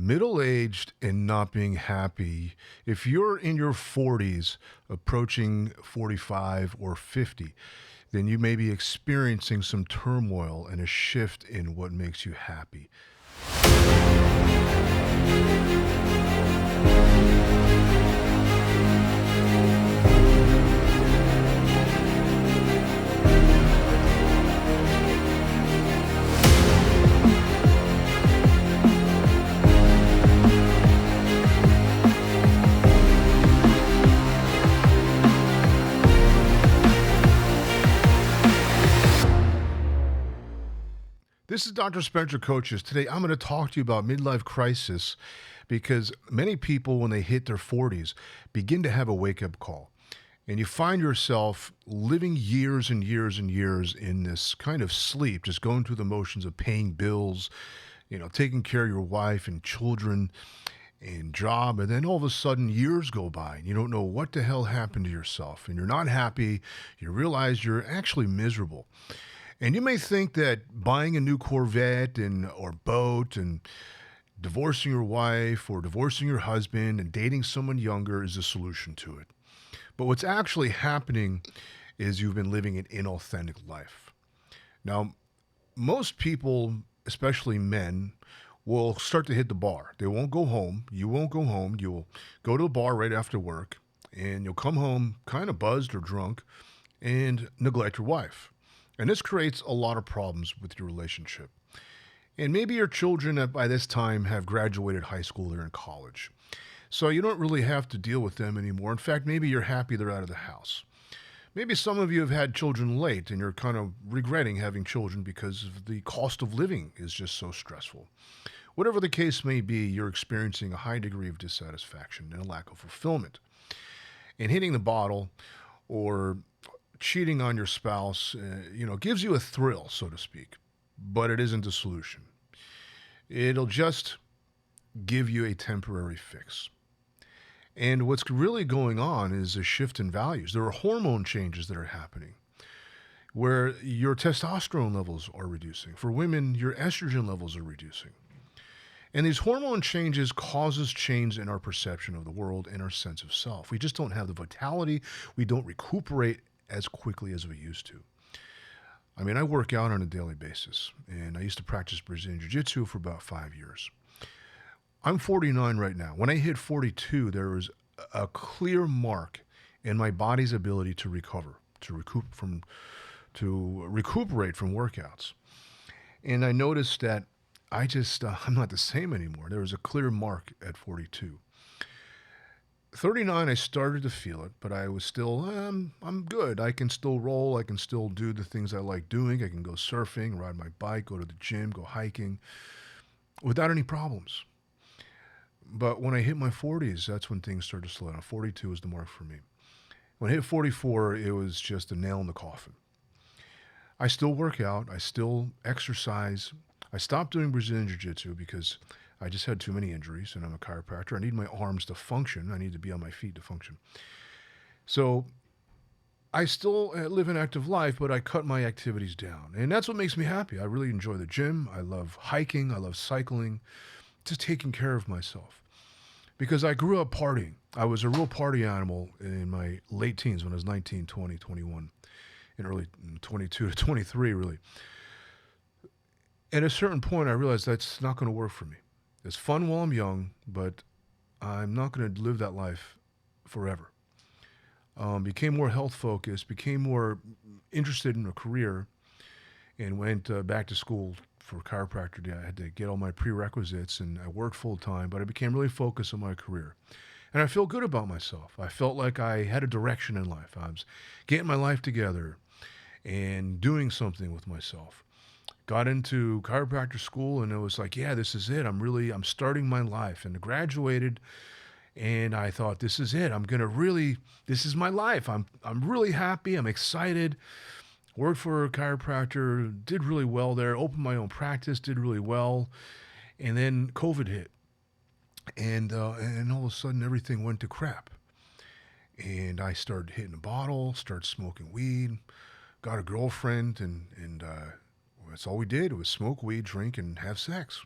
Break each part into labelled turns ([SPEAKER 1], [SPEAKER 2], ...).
[SPEAKER 1] Middle-aged and not being happy. If you're in your 40s, approaching 45 or 50, then you may be experiencing some turmoil and a shift in what makes you happy. This is Dr. Spencer Coaches. Today, I'm going to talk to you about midlife crisis because many people, when they hit their 40s, begin to have a wake-up call. And you find yourself living years and years and years in this kind of sleep, just going through the motions of paying bills, taking care of your wife and children and job. And then all of a sudden, years go by and you don't know what the hell happened to yourself. And you're not happy. You realize you're actually miserable. And you may think that buying a new Corvette or boat and divorcing your wife or divorcing your husband and dating someone younger is a solution to it. But what's actually happening is you've been living an inauthentic life. Now, most people, especially men, will start to hit the bar. They won't go home. You won't go home. You'll go to the bar right after work, and you'll come home kind of buzzed or drunk and neglect your wife. And this creates a lot of problems with your relationship. And maybe your children by this time have graduated high school, they're in college. So you don't really have to deal with them anymore. In fact, maybe you're happy they're out of the house. Maybe some of you have had children late and you're kind of regretting having children because of the cost of living is just so stressful. Whatever the case may be, you're experiencing a high degree of dissatisfaction and a lack of fulfillment. And hitting the bottle or cheating on your spouse, gives you a thrill, so to speak, but it isn't a solution. It'll just give you a temporary fix. And what's really going on is a shift in values. There are hormone changes that are happening where your testosterone levels are reducing. For women, your estrogen levels are reducing. And these hormone changes causes change in our perception of the world and our sense of self. We just don't have the vitality. We don't recuperate as quickly as we used to. I mean, I work out on a daily basis, and I used to practice Brazilian Jiu-Jitsu for about 5 years. I'm 49 right now. When I hit 42, there was a clear mark in my body's ability to recover, to recuperate from workouts. And I noticed that I'm not the same anymore. There was a clear mark at 42. 39, I started to feel it, but I was still, I'm good. I can still roll. I can still do the things I like doing. I can go surfing, ride my bike, go to the gym, go hiking without any problems. But when I hit my 40s, that's when things started to slow down. 42 was the mark for me. When I hit 44, it was just a nail in the coffin. I still work out. I still exercise. I stopped doing Brazilian Jiu-Jitsu because I just had too many injuries, and I'm a chiropractor. I need my arms to function. I need to be on my feet to function. So I still live an active life, but I cut my activities down. And that's what makes me happy. I really enjoy the gym. I love hiking. I love cycling, just taking care of myself. Because I grew up partying. I was a real party animal in my late teens when I was 19, 20, 21, and early 22 to 23, really. At a certain point, I realized that's not going to work for me. It's fun while I'm young, but I'm not going to live that life forever. Became more health focused, became more interested in a career, and went back to school for chiropractor. I had to get all my prerequisites, and I worked full time, but I became really focused on my career. And I felt good about myself. I felt like I had a direction in life. I was getting my life together and doing something with myself. Got into chiropractor school, and it was like, yeah, this is it. I'm starting my life. And I graduated, and I thought, this is it. This is my life. I'm really happy. I'm excited. Worked for a chiropractor, did really well there, opened my own practice, did really well. And then COVID hit. And all of a sudden, everything went to crap. And I started hitting a bottle, started smoking weed, got a girlfriend, and that's all we did was smoke weed, drink, and have sex.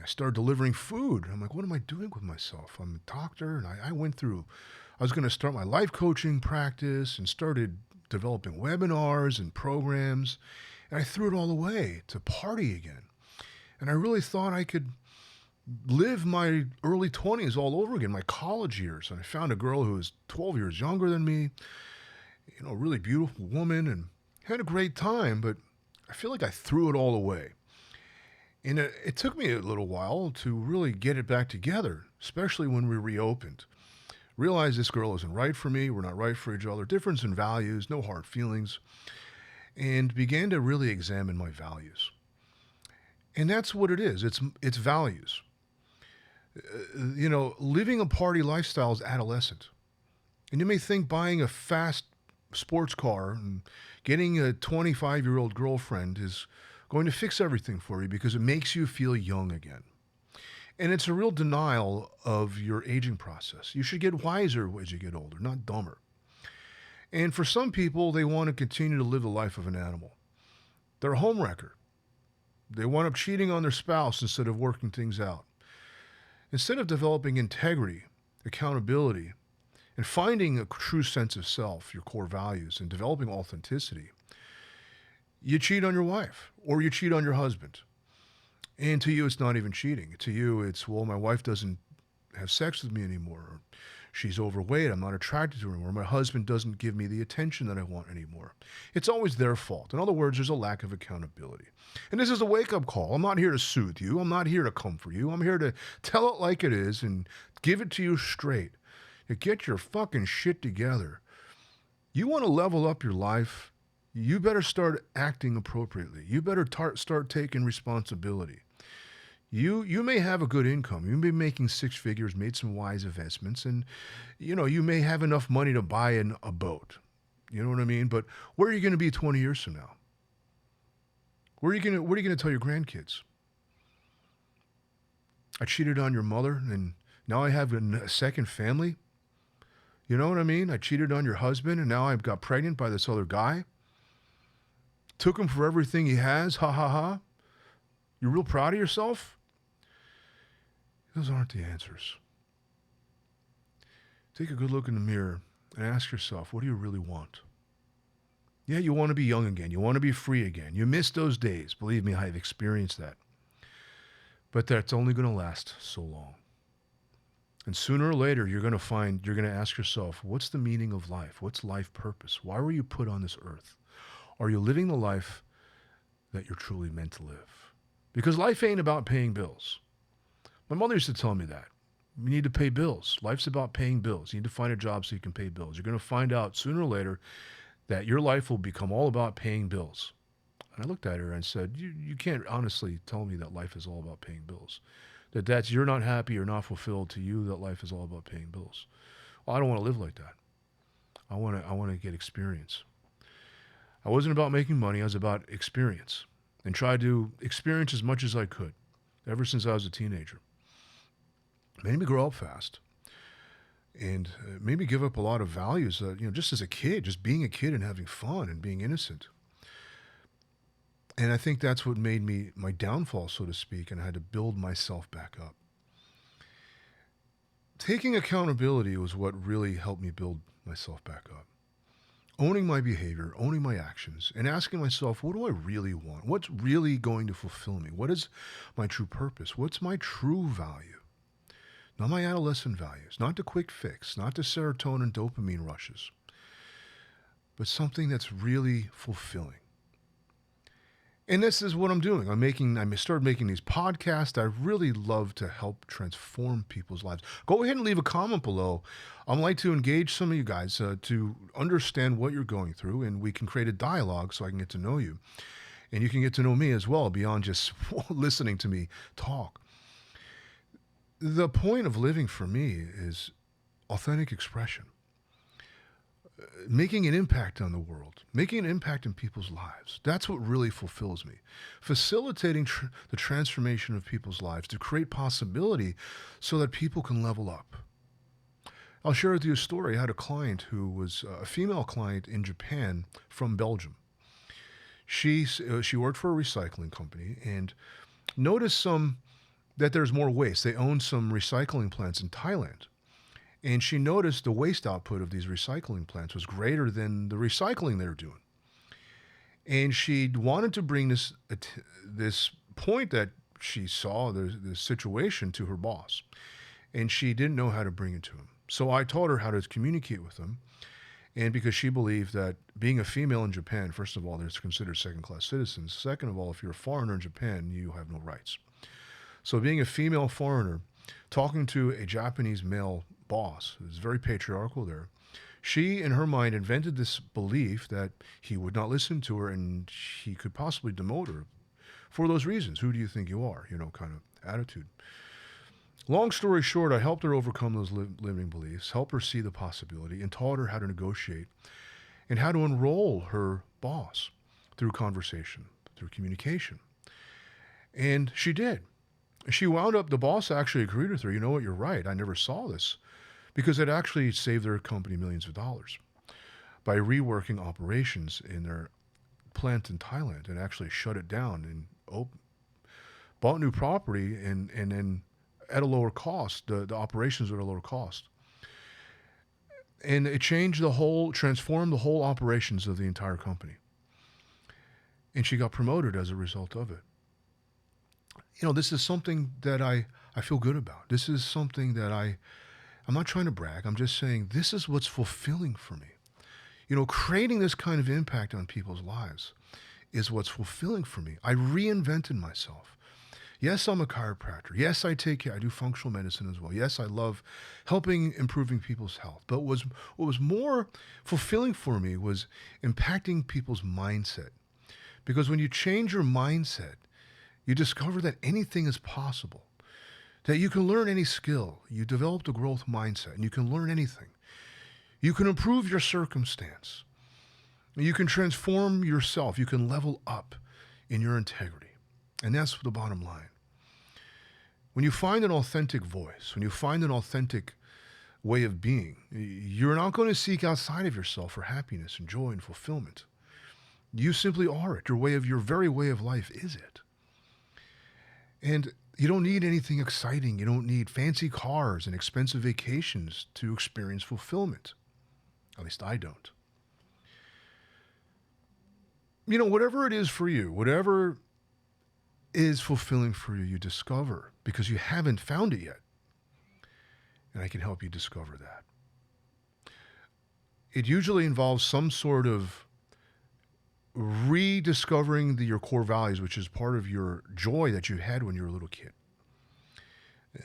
[SPEAKER 1] I started delivering food. I'm like, what am I doing with myself? I'm a doctor, and I was going to start my life coaching practice and started developing webinars and programs, and I threw it all away to party again. And I really thought I could live my early 20s all over again, my college years. And I found a girl who was 12 years younger than me, a really beautiful woman, and had a great time, but I feel like I threw it all away. And it took me a little while to really get it back together, especially when we reopened. Realized this girl isn't right for me, we're not right for each other, difference in values, no hard feelings, and began to really examine my values. And that's what it is, it's values. Living a party lifestyle is adolescent. And you may think buying a fast sports car and getting a 25-year-old girlfriend is going to fix everything for you because it makes you feel young again. And it's a real denial of your aging process. You should get wiser as you get older, not dumber. And for some people, they want to continue to live the life of an animal. They're a homewrecker. They wind up cheating on their spouse instead of working things out. Instead of developing integrity, accountability, and finding a true sense of self, your core values, and developing authenticity, you cheat on your wife or you cheat on your husband. And to you, it's not even cheating. To you, it's, well, my wife doesn't have sex with me anymore. Or she's overweight. I'm not attracted to her anymore. My husband doesn't give me the attention that I want anymore. It's always their fault. In other words, there's a lack of accountability. And this is a wake-up call. I'm not here to soothe you. I'm not here to comfort you. I'm here to tell it like it is and give it to you straight. You get your fucking shit together. You want to level up your life, you better start acting appropriately. You better start taking responsibility. You may have a good income. You may be making six figures, made some wise investments, and you may have enough money to buy a boat. You know what I mean? But where are you going to be 20 years from now? What are you going to tell your grandkids? I cheated on your mother, and now I have a second family. You know what I mean? I cheated on your husband, and now I got pregnant by this other guy. Took him for everything he has. Ha ha ha. You're real proud of yourself? Those aren't the answers. Take a good look in the mirror and ask yourself, what do you really want? Yeah, you want to be young again. You want to be free again. You miss those days. Believe me, I've experienced that. But that's only going to last so long. And sooner or later, you're going to ask yourself, what's the meaning of life? What's life purpose? Why were you put on this earth? Are you living the life that you're truly meant to live? Because life ain't about paying bills. My mother used to tell me that. You need to pay bills. Life's about paying bills. You need to find a job so you can pay bills. You're going to find out sooner or later that your life will become all about paying bills. And I looked at her and said, you can't honestly tell me that life is all about paying bills. That's you're not happy, you're not fulfilled. To you, that life is all about paying bills. Well, I don't want to live like that. I want to get experience. I wasn't about making money. I was about experience, and tried to experience as much as I could ever since I was a teenager. It made me grow up fast, and it made me give up a lot of values that, just as a kid, just being a kid and having fun and being innocent. And I think that's what made me my downfall, so to speak, and I had to build myself back up. Taking accountability was what really helped me build myself back up. Owning my behavior, owning my actions, and asking myself, what do I really want? What's really going to fulfill me? What is my true purpose? What's my true value? Not my adolescent values, not the quick fix, not the serotonin, dopamine rushes, but something that's really fulfilling. And this is what I'm doing. I started making these podcasts. I really love to help transform people's lives. Go ahead and leave a comment below. I'd like to engage some of you guys to understand what you're going through, and we can create a dialogue so I can get to know you. And you can get to know me as well beyond just listening to me talk. The point of living for me is authentic expression. Making an impact on the world, making an impact in people's lives. That's what really fulfills me. Facilitating the transformation of people's lives to create possibility so that people can level up. I'll share with you a story. I had a client who was a female client in Japan from Belgium. She worked for a recycling company and noticed some that there's more waste. They own some recycling plants in Thailand. And she noticed the waste output of these recycling plants was greater than the recycling they were doing. And she wanted to bring this point that she saw, the situation, to her boss. And she didn't know how to bring it to him. So I taught her how to communicate with him. And because she believed that being a female in Japan, first of all, they're considered second-class citizens. Second of all, if you're a foreigner in Japan, you have no rights. So being a female foreigner, talking to a Japanese male boss, who's very patriarchal there, she, in her mind, invented this belief that he would not listen to her and he could possibly demote her for those reasons. Who do you think you are? Kind of attitude. Long story short, I helped her overcome those limiting beliefs, helped her see the possibility, and taught her how to negotiate and how to enroll her boss through conversation, through communication. And she did. She wound up, the boss actually agreed with her. You know what, you're right. I never saw this, because it actually saved their company millions of dollars by reworking operations in their plant in Thailand and actually shut it down and bought new property and then at a lower cost. The operations were at a lower cost. And it transformed the whole operations of the entire company. And she got promoted as a result of it. This is something that I feel good about. This is something that I'm not trying to brag. I'm just saying this is what's fulfilling for me. Creating this kind of impact on people's lives is what's fulfilling for me. I reinvented myself. Yes, I'm a chiropractor. Yes, I do functional medicine as well. Yes, I love improving people's health. But what was more fulfilling for me was impacting people's mindset. Because when you change your mindset, you discover that anything is possible, that you can learn any skill. You develop the growth mindset and you can learn anything. You can improve your circumstance. You can transform yourself. You can level up in your integrity. And that's the bottom line. When you find an authentic voice, when you find an authentic way of being, you're not going to seek outside of yourself for happiness and joy and fulfillment. You simply are it. Your very way of life is it. And you don't need anything exciting. You don't need fancy cars and expensive vacations to experience fulfillment. At least I don't. Whatever it is for you, whatever is fulfilling for you, you discover because you haven't found it yet. And I can help you discover that. It usually involves some sort of rediscovering your core values, which is part of your joy that you had when you were a little kid.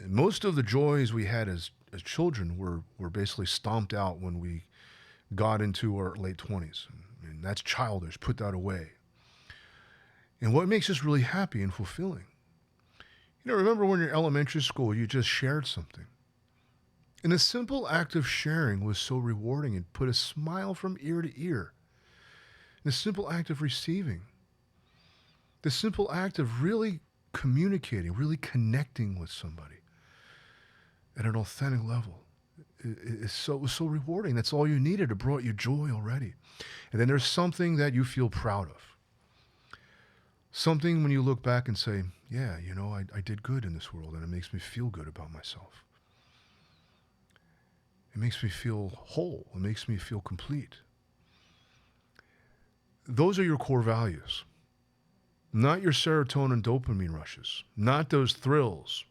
[SPEAKER 1] Most of the joys we had as children were basically stomped out when we got into our late 20s. And that's childish. Put that away. And what makes us really happy and fulfilling? Remember when you're in elementary school, you just shared something. And the simple act of sharing was so rewarding. It put a smile from ear to ear. The simple act of receiving. The simple act of really communicating, really connecting with somebody at an authentic level. It was so rewarding. That's all you needed. It brought you joy already. And then there's something that you feel proud of. Something when you look back and say, yeah, I did good in this world and it makes me feel good about myself. It makes me feel whole. It makes me feel complete. Those are your core values. Not your serotonin dopamine rushes. Not those thrills.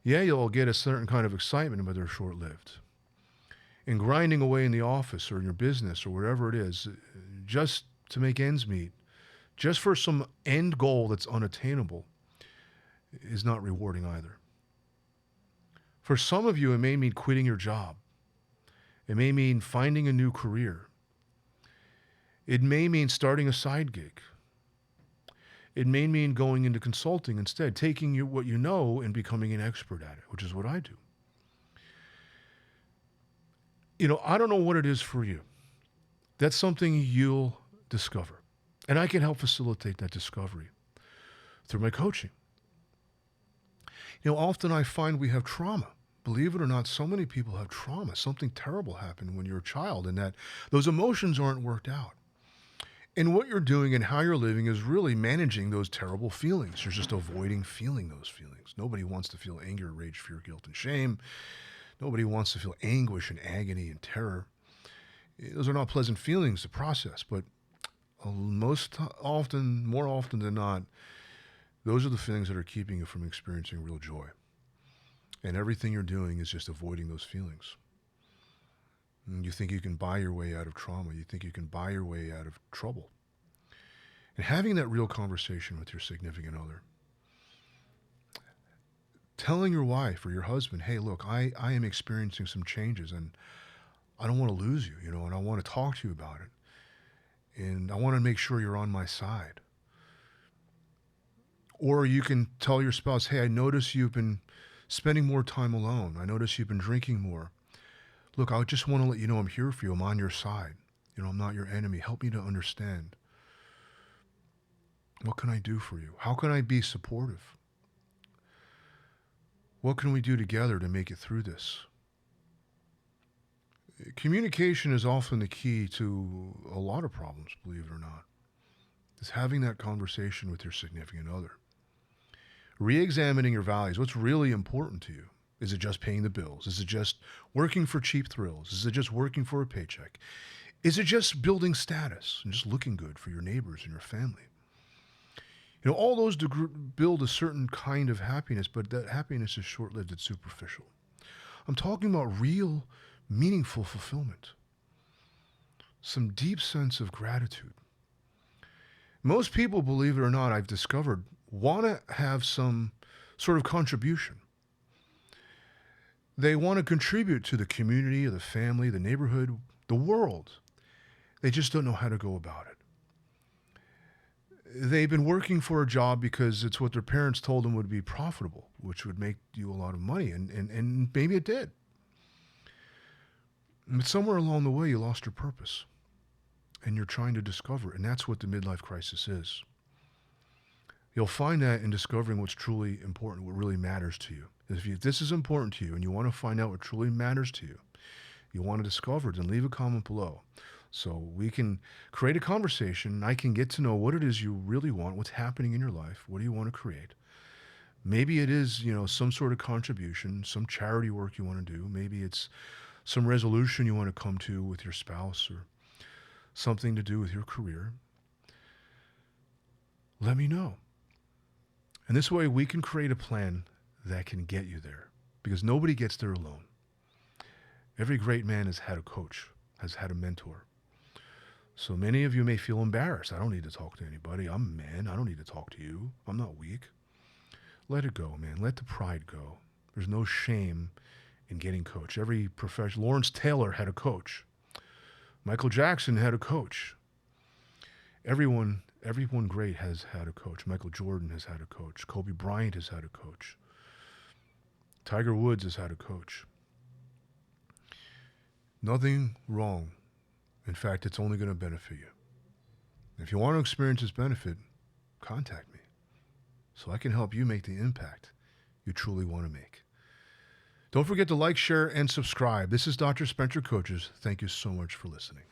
[SPEAKER 1] Yeah, you'll get a certain kind of excitement, but they're short-lived. And grinding away in the office or in your business or wherever it is, just to make ends meet, just for some end goal that's unattainable, is not rewarding either. For some of you, it may mean quitting your job. It may mean finding a new career. It may mean starting a side gig. It may mean going into consulting instead, taking what you know and becoming an expert at it, which is what I do. I don't know what it is for you. That's something you'll discover. And I can help facilitate that discovery through my coaching. Often I find we have trauma. Believe it or not, so many people have trauma. Something terrible happened when you're a child and that those emotions aren't worked out. And what you're doing and how you're living is really managing those terrible feelings. You're just avoiding feeling those feelings. Nobody wants to feel anger, rage, fear, guilt, and shame. Nobody wants to feel anguish and agony and terror. Those are not pleasant feelings to process, but more often than not, those are the things that are keeping you from experiencing real joy. And everything you're doing is just avoiding those feelings. And you think you can buy your way out of trauma. You think you can buy your way out of trouble. And having that real conversation with your significant other, telling your wife or your husband, hey, look, I am experiencing some changes and I don't want to lose you, and I want to talk to you about it. And I want to make sure you're on my side. Or you can tell your spouse, hey, I notice you've been spending more time alone. I notice you've been drinking more. Look, I just want to let you know I'm here for you. I'm on your side. I'm not your enemy. Help me to understand. What can I do for you? How can I be supportive? What can we do together to make it through this? Communication is often the key to a lot of problems, believe it or not. It's having that conversation with your significant other. Re-examining your values. What's really important to you? Is it just paying the bills? Is it just working for cheap thrills? Is it just working for a paycheck? Is it just building status and just looking good for your neighbors and your family? All those build a certain kind of happiness, but that happiness is short-lived. It's superficial. I'm talking about real, meaningful fulfillment. Some deep sense of gratitude. Most people, believe it or not, I've discovered, want to have some sort of contribution. They want to contribute to the community, or the family, the neighborhood, the world. They just don't know how to go about it. They've been working for a job because it's what their parents told them would be profitable, which would make you a lot of money, and maybe it did. But somewhere along the way, you lost your purpose, and you're trying to discover it, and that's what the midlife crisis is. You'll find that in discovering what's truly important, what really matters to you. If this is important to you and you want to find out what truly matters to you, you want to discover it, then leave a comment below. So we can create a conversation. I can get to know what it is you really want, what's happening in your life, what do you want to create. Maybe it is, some sort of contribution, some charity work you want to do. Maybe it's some resolution you want to come to with your spouse or something to do with your career. Let me know. And this way we can create a plan that can get you there, because nobody gets there alone. Every great man has had a coach, has had a mentor. So many of you may feel embarrassed. I don't need to talk to anybody. I'm a man. I don't need to talk to you. I'm not weak. Let it go, man. Let the pride go. There's no shame in getting coached. Every professional, Lawrence Taylor had a coach. Michael Jackson had a coach. Everyone great has had a coach. Michael Jordan has had a coach. Kobe Bryant has had a coach. Tiger Woods has had a coach. Nothing wrong. In fact, it's only going to benefit you. If you want to experience this benefit, contact me so I can help you make the impact you truly want to make. Don't forget to like, share, and subscribe. This is Dr. Spencer Coaches. Thank you so much for listening.